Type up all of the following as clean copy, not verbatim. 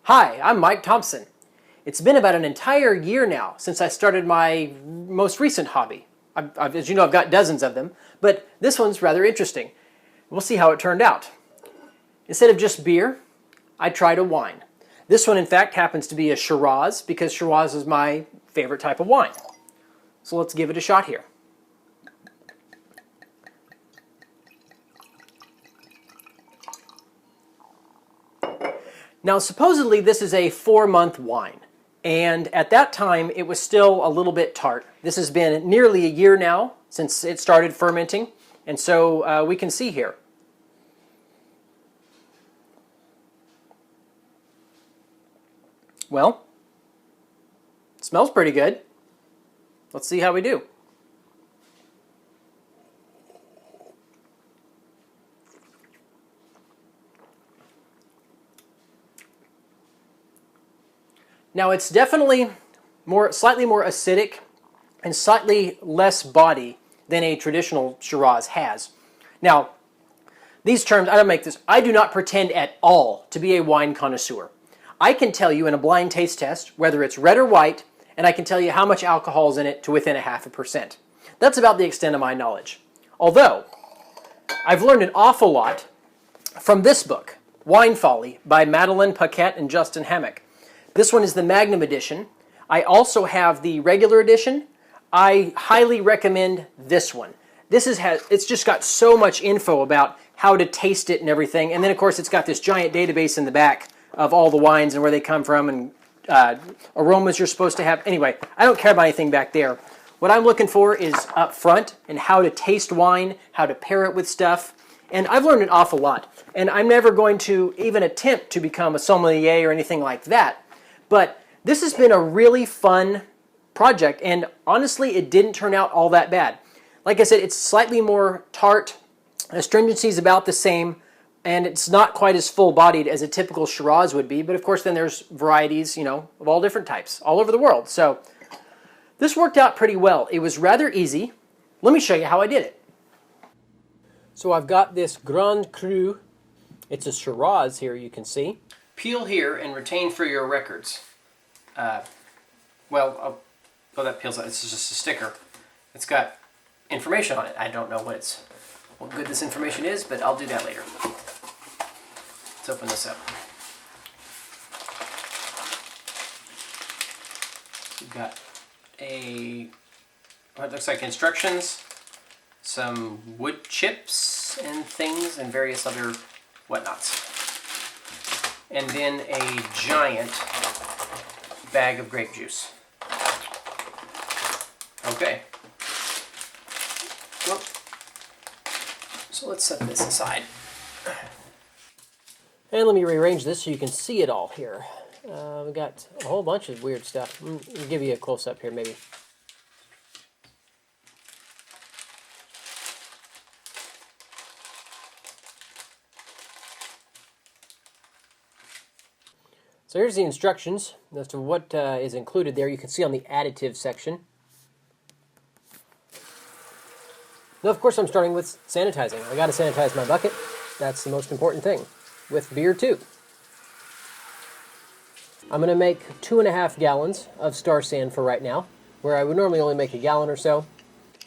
Hi, I'm Mike Thompson. It's been about an entire year now since I started my most recent hobby. As you know, I've got dozens of them, but this one's rather interesting. We'll see how it turned out. Instead of just beer, I tried a wine. This one, in fact, happens to be a Shiraz because Shiraz is my favorite type of wine. So let's give it a shot here. Now, supposedly this is a 4-month wine, and at that time it was still a little bit tart. This has been nearly a year now since it started fermenting, and so we can see here. Well, it smells pretty good. Let's see how we do. Now it's definitely slightly more acidic and slightly less body than a traditional Shiraz has. Now, these terms, I do not pretend at all to be a wine connoisseur. I can tell you in a blind taste test whether it's red or white, and I can tell you how much alcohol is in it to within 0.5%. That's about the extent of my knowledge. Although, I've learned an awful lot from this book, Wine Folly, by Madeleine Paquette and Justin Hammack. This one is the Magnum edition. I also have the regular edition. I highly recommend this one. It's just got so much info about how to taste it and everything. And then, of course, it's got this giant database in the back of all the wines and where they come from and aromas you're supposed to have. Anyway, I don't care about anything back there. What I'm looking for is up front and how to taste wine, how to pair it with stuff. And I've learned an awful lot. And I'm never going to even attempt to become a sommelier or anything like that. But this has been a really fun project, and honestly, it didn't turn out all that bad. Like I said, it's slightly more tart, astringency is about the same, and it's not quite as full-bodied as a typical Shiraz would be, but of course then there's varieties, of all different types, all over the world. So this worked out pretty well. It was rather easy. Let me show you how I did it. So I've got this Grand Cru. It's a Shiraz here, you can see. Peel here and retain for your records. That peels out. It's just a sticker. It's got information on it. I don't know what good this information is, but I'll do that later. Let's open this up. We've got what looks like instructions, some wood chips and things, and various other whatnots. And then a giant bag of grape juice. Okay. Well, so let's set this aside. And let me rearrange this so you can see it all here. We've got a whole bunch of weird stuff. I'll give you a close-up here, maybe. So here's the instructions as to what is included there. You can see on the additive section. Now, of course, I'm starting with sanitizing. I got to sanitize my bucket. That's the most important thing. With beer, too. I'm going to make 2.5 gallons of Star San for right now, where I would normally only make a gallon or so.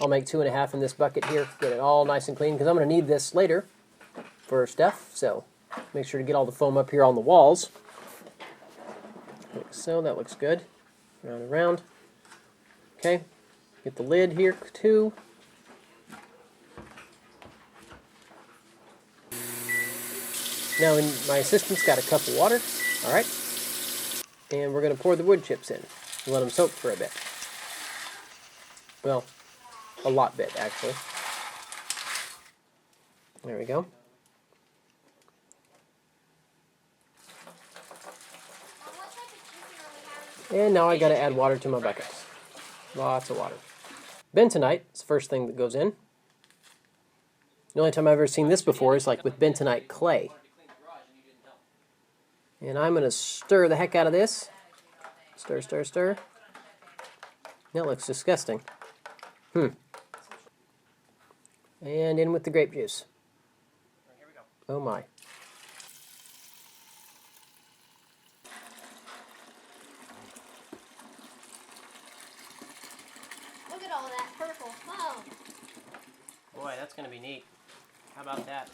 I'll make 2.5 in this bucket here, get it all nice and clean, because I'm going to need this later for stuff. So make sure to get all the foam up here on the walls. Like so, that looks good. Round and round. Okay, get the lid here too. Now my assistant's got a cup of water. All right, and we're going to pour the wood chips in and let them soak for a bit. Well, a lot bit actually. There we go. And now I got to add water to my bucket. Lots of water. Bentonite is the first thing that goes in. The only time I've ever seen this before is like with bentonite clay. And I'm going to stir the heck out of this. Stir, stir, stir. That looks disgusting. And in with the grape juice. Oh my. purple foam. Boy, that's going to be neat. How about that?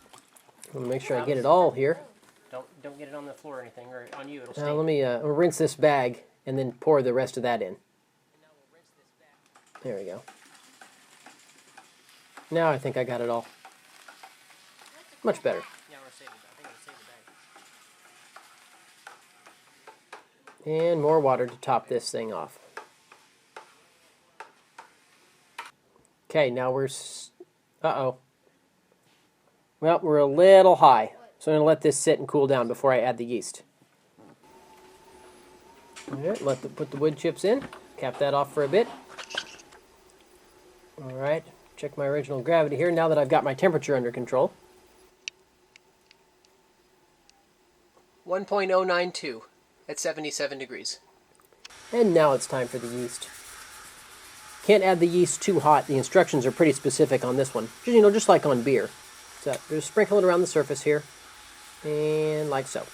I'll make sure I get it all here. Don't get it on the floor or anything, or on you. It'll Now stink. let me I'll rinse this bag and then pour the rest of that in. There we go. Now I think I got it all. Much better. Yeah, I'm going to save it. I think I'm going to save the bag. And more water to top this thing off. Okay, now we're... Uh-oh. Well, we're a little high. So I'm going to let this sit and cool down before I add the yeast. Alright, put the wood chips in. Cap that off for a bit. Alright, check my original gravity here now that I've got my temperature under control. 1.092 at 77 degrees. And now it's time for the yeast. Can't add the yeast too hot. The instructions are pretty specific on this one. Just like on beer. So just sprinkle it around the surface here. And like so.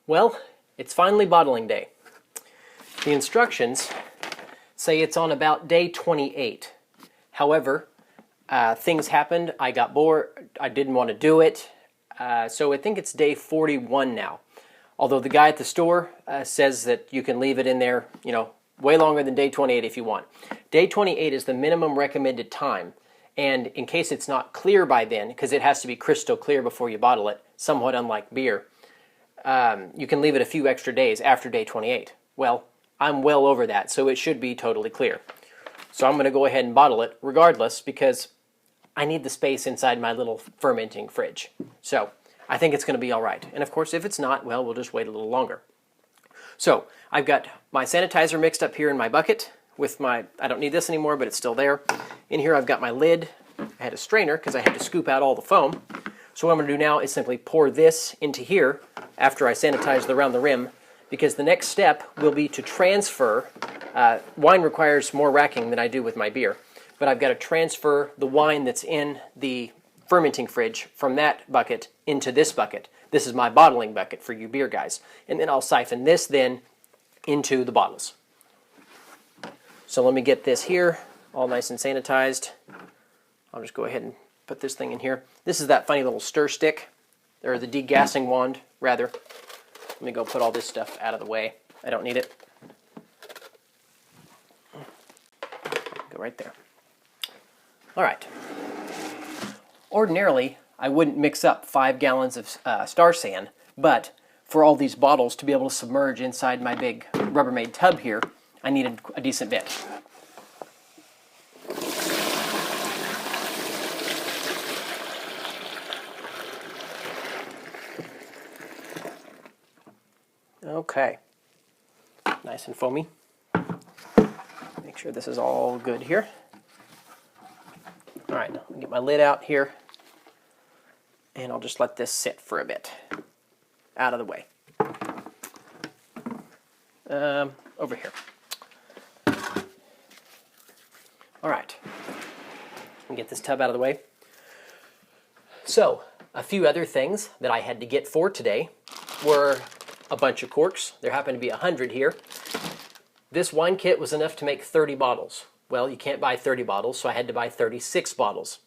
Well, it's finally bottling day. The instructions say it's on about day 28. However, things happened. I got bored. I didn't want to do it. So I think it's day 41 now. Although the guy at the store says that you can leave it in there, way longer than day 28 if you want. Day 28 is the minimum recommended time. And in case it's not clear by then, because it has to be crystal clear before you bottle it, somewhat unlike beer, you can leave it a few extra days after day 28. Well, I'm well over that, so it should be totally clear. So I'm going to go ahead and bottle it regardless, because I need the space inside my little fermenting fridge. So I think it's going to be all right. And of course, if it's not, well, we'll just wait a little longer. So I've got my sanitizer mixed up here in my bucket with my, I don't need this anymore, but it's still there. In here I've got my lid. I had a strainer because I had to scoop out all the foam. So what I'm going to do now is simply pour this into here after I sanitize around the rim, because the next step will be to transfer. Wine requires more racking than I do with my beer, but I've got to transfer the wine that's in the fermenting fridge from that bucket into this bucket. This is my bottling bucket for you beer guys. And then I'll siphon this then into the bottles. So let me get this here all nice and sanitized. I'll just go ahead and put this thing in here. This is that funny little stir stick, or the degassing wand, rather. Let me go put all this stuff out of the way. I don't need it. Go right there. All right. Ordinarily, I wouldn't mix up 5 gallons of Star San, but for all these bottles to be able to submerge inside my big Rubbermaid tub here, I needed a decent bit. Okay, nice and foamy. Make sure this is all good here. All right, I'll get my lid out here, and I'll just let this sit for a bit. Out of the way. Over here. All right, let me get this tub out of the way. So, a few other things that I had to get for today were a bunch of corks. There happened to be 100 here. This wine kit was enough to make 30 bottles. Well, you can't buy 30 bottles, so I had to buy 36 bottles.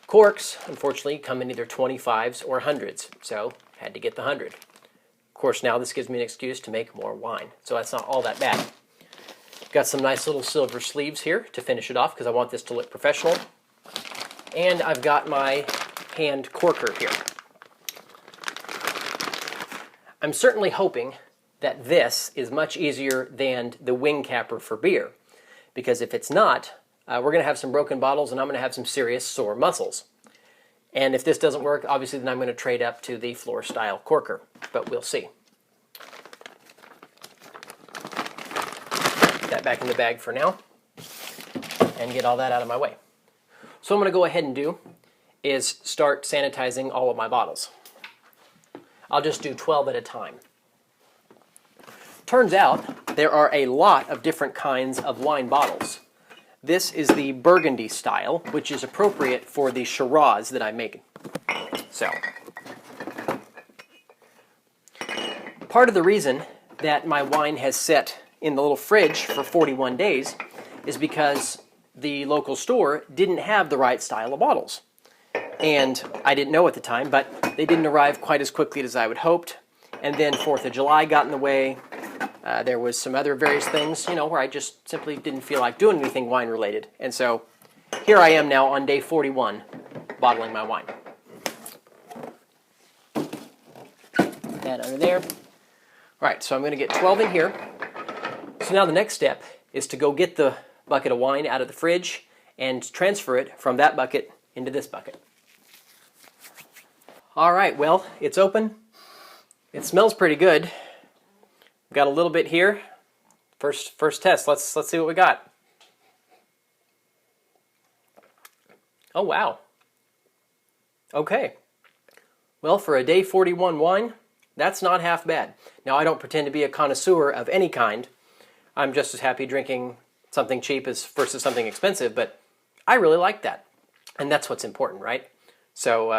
Corks, unfortunately, come in either 25s or 100s, so I had to get the 100. Of course, now this gives me an excuse to make more wine, so that's not all that bad. Got some nice little silver sleeves here to finish it off because I want this to look professional. And I've got my hand corker here. I'm certainly hoping that this is much easier than the wing capper for beer, because if it's not, we're going to have some broken bottles and I'm going to have some serious sore muscles. And if this doesn't work, obviously then I'm going to trade up to the floor style corker, but we'll see. Put that back in the bag for now and get all that out of my way. So what I'm going to go ahead and do is start sanitizing all of my bottles. I'll just do 12 at a time. Turns out there are a lot of different kinds of wine bottles. This is the Burgundy style, which is appropriate for the Shiraz that I'm making. So, part of the reason that my wine has set in the little fridge for 41 days is because the local store didn't have the right style of bottles. And I didn't know at the time, but they didn't arrive quite as quickly as I would hoped. And then 4th of July got in the way. There was some other various things, where I just simply didn't feel like doing anything wine related. And so here I am now on day 41, bottling my wine. Put that under there. All right, so I'm going to get 12 in here. So now the next step is to go get the bucket of wine out of the fridge and transfer it from that bucket into this bucket. All right, well, it's open. It smells pretty good. We've got a little bit here. First test. Let's see what we got. Oh, wow. Okay. Well, for a day 41 wine, that's not half bad. Now, I don't pretend to be a connoisseur of any kind. I'm just as happy drinking something cheap versus something expensive, but I really like that. And that's what's important, right? So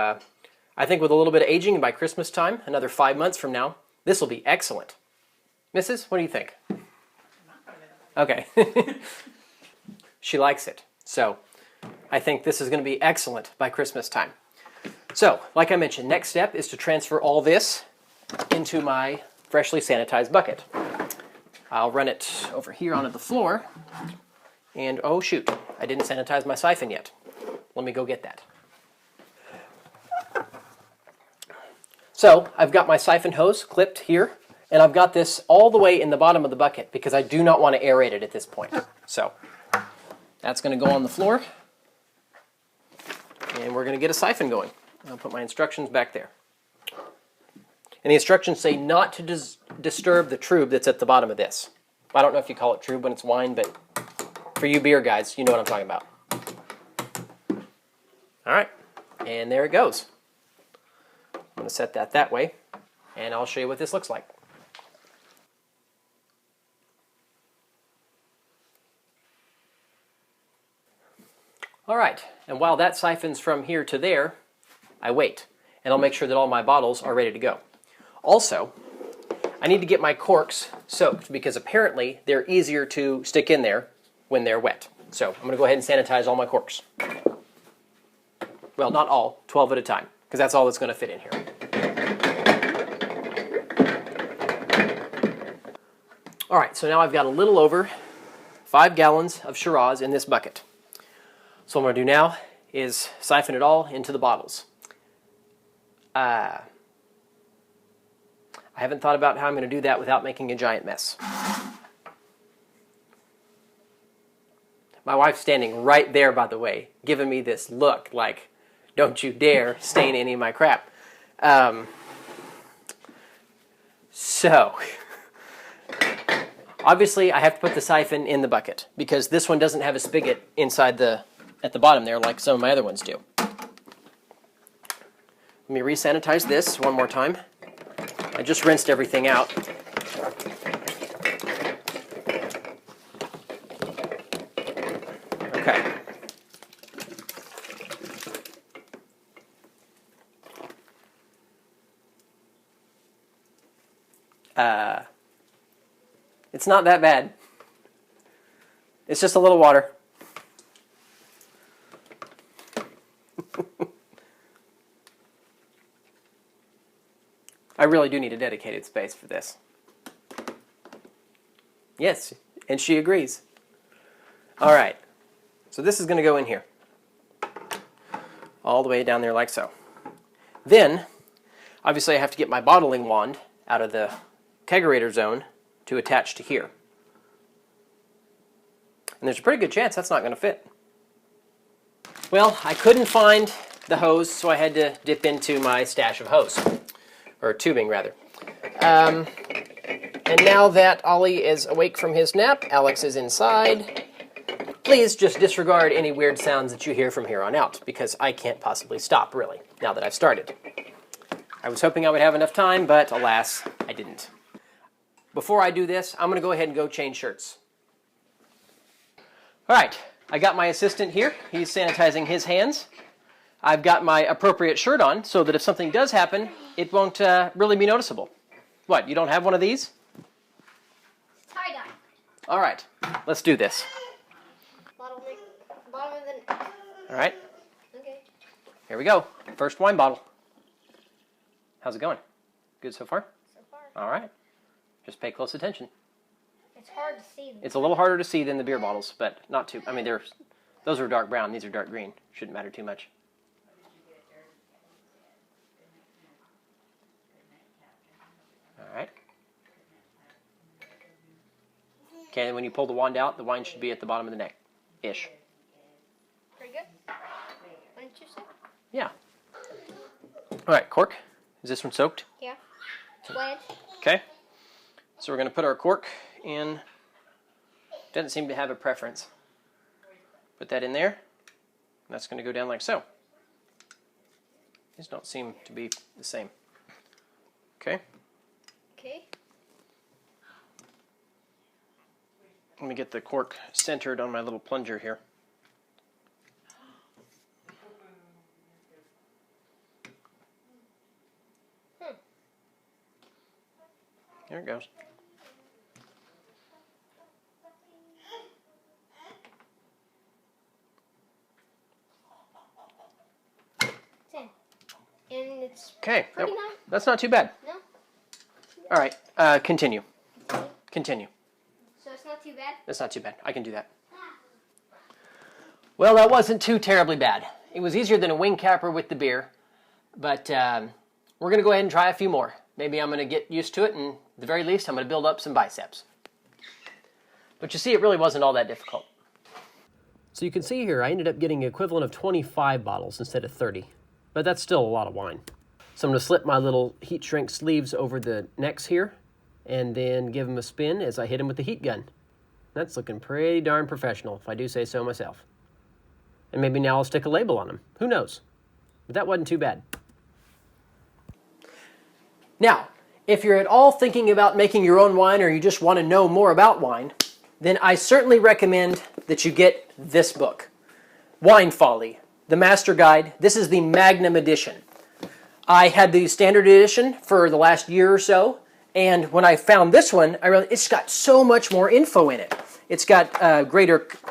I think with a little bit of aging, and by Christmas time, another 5 months from now, this will be excellent. Mrs., what do you think? Okay. She likes it. So I think this is going to be excellent by Christmas time. So, like I mentioned, next step is to transfer all this into my freshly sanitized bucket. I'll run it over here onto the floor. And, oh shoot, I didn't sanitize my siphon yet. Let me go get that. So, I've got my siphon hose clipped here, and I've got this all the way in the bottom of the bucket because I do not want to aerate it at this point. So, that's going to go on the floor, and we're going to get a siphon going. I'll put my instructions back there. And the instructions say not to disturb the tube that's at the bottom of this. I don't know if you call it tube when it's wine, but for you beer guys, you know what I'm talking about. All right, and there it goes. I'm going to set that way, and I'll show you what this looks like. All right, and while that siphons from here to there, I wait, and I'll make sure that all my bottles are ready to go. Also, I need to get my corks soaked because apparently they're easier to stick in there when they're wet. So I'm going to go ahead and sanitize all my corks. Well, not all, 12 at a time, because that's all that's going to fit in here. All right, so now I've got a little over 5 gallons of Shiraz in this bucket. So what I'm going to do now is siphon it all into the bottles. I haven't thought about how I'm going to do that without making a giant mess. My wife's standing right there, by the way, giving me this look like, don't you dare stain any of my crap. So, obviously I have to put the siphon in the bucket because this one doesn't have a spigot inside at the bottom there like some of my other ones do. Let me re-sanitize this one more time. I just rinsed everything out. Okay. It's not that bad. It's just a little water. I really do need a dedicated space for this. Yes, and she agrees. All right, so this is going to go in here. All the way down there like so. Then, obviously I have to get my bottling wand out of the kegerator zone to attach to here. And there's a pretty good chance that's not going to fit. Well, I couldn't find the hose, so I had to dip into my stash of hose. Or tubing, rather. And now that Ollie is awake from his nap, Alex is inside. Please just disregard any weird sounds that you hear from here on out, because I can't possibly stop, really, now that I've started. I was hoping I would have enough time, but alas, I didn't. Before I do this, I'm going to go ahead and go change shirts. All right, I got my assistant here. He's sanitizing his hands. I've got my appropriate shirt on so that if something does happen, it won't really be noticeable. What, you don't have one of these? I got it. All right, let's do this. Bottle me. All right, Okay. here we go. First wine bottle. How's it going? Good so far? So far. All right. Just pay close attention. It's hard to see. It's a little harder to see than the beer bottles, but not too. I mean, those are dark brown. These are dark green. Shouldn't matter too much. All right. Okay, and when you pull the wand out, the wine should be at the bottom of the neck, ish. Pretty good. Wouldn't you say? Yeah. All right, cork. Is this one soaked? Yeah. Wedge. Okay. So we're going to put our cork in. Doesn't seem to have a preference. Put that in there. And that's going to go down like so. These don't seem to be the same. Okay. Okay. Let me get the cork centered on my little plunger here. There it goes. And it's Okay. pretty nice. That's not too bad. No? All right. Continue. Continue. So it's not too bad? That's not too bad. I can do that. Well, that wasn't too terribly bad. It was easier than a wing capper with the beer, but we're going to go ahead and try a few more. Maybe I'm going to get used to it, and at the very least, I'm going to build up some biceps. But you see, it really wasn't all that difficult. So you can see here, I ended up getting the equivalent of 25 bottles instead of 30. But that's still a lot of wine. So I'm going to slip my little heat shrink sleeves over the necks here, and then give them a spin as I hit them with the heat gun. That's looking pretty darn professional, if I do say so myself. And maybe now I'll stick a label on them. Who knows? But that wasn't too bad. Now, if you're at all thinking about making your own wine or you just want to know more about wine, then I certainly recommend that you get this book, Wine Folly, the Master Guide. This is the Magnum edition. I had the standard edition for the last year or so, and when I found this one, I realized it's got so much more info in it. It's got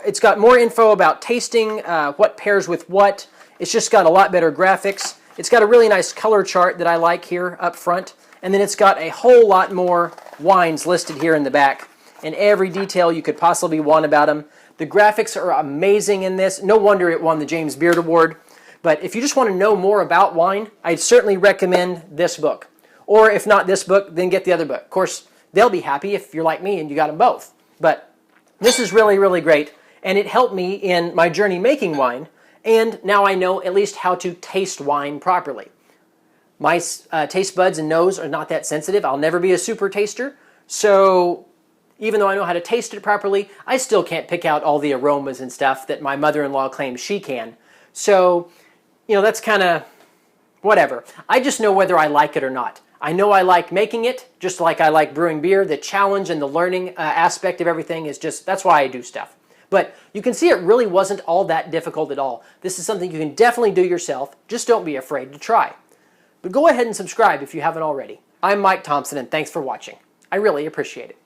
it's got more info about tasting, what pairs with what. It's just got a lot better graphics. It's got a really nice color chart that I like here up front, and then it's got a whole lot more wines listed here in the back, and every detail you could possibly want about them. The graphics are amazing in this. No wonder it won the James Beard Award. But if you just want to know more about wine, I'd certainly recommend this book. Or if not this book, then get the other book. Of course, they'll be happy if you're like me and you got them both. But this is really, really great, and it helped me in my journey making wine, and now I know at least how to taste wine properly. My taste buds and nose are not that sensitive. I'll never be a super taster, so even though I know how to taste it properly, I still can't pick out all the aromas and stuff that my mother-in-law claims she can. So, you know, that's kind of whatever. I just know whether I like it or not. I know I like making it, just like I like brewing beer. The challenge and the learning aspect of everything is just, that's why I do stuff. But you can see it really wasn't all that difficult at all. This is something you can definitely do yourself. Just don't be afraid to try. But go ahead and subscribe if you haven't already. I'm Mike Thompson, and thanks for watching. I really appreciate it.